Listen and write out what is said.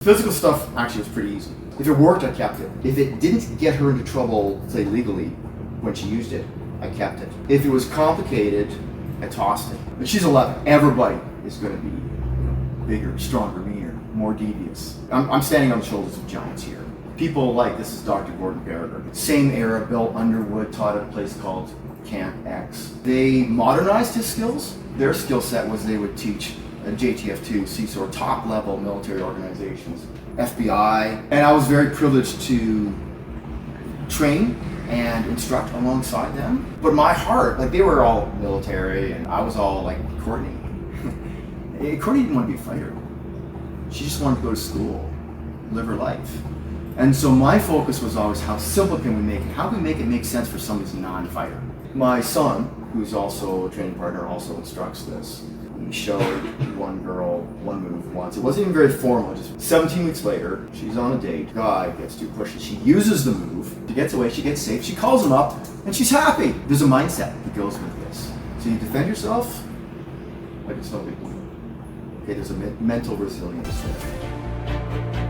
Physical stuff actually was pretty easy. If it worked, I kept it. If it didn't get her into trouble, say legally, when she used it, I kept it. If it was complicated, I tossed it. But she's 11. Everybody is going to be bigger, stronger, meaner, more devious. I'm standing on the shoulders of giants here. People like, this is Dr. Gordon Berger. Same era, Bill Underwood taught at a place called Camp X. They modernized his skills. Their skill set was they would teach JTF2, CSOR, top-level military organizations, FBI, and I was very privileged to train and instruct alongside them. But my heart, like they were all military, and I was all like Courtney. Courtney didn't want to be a fighter. She just wanted to go to school, live her life. And so my focus was always how simple can we make it? How can we make it make sense for somebody who's a non-fighter? My son, who's also a training partner, also instructs this. He showed one girl one move once. It wasn't even very formal. Just 17 weeks later, she's on a date. Guy gets too pushy. She uses the move. She gets away. She gets safe. She calls him up, and she's happy. There's a mindset that goes with this. So you defend yourself like it's no big deal. Okay, there's a mental resilience there.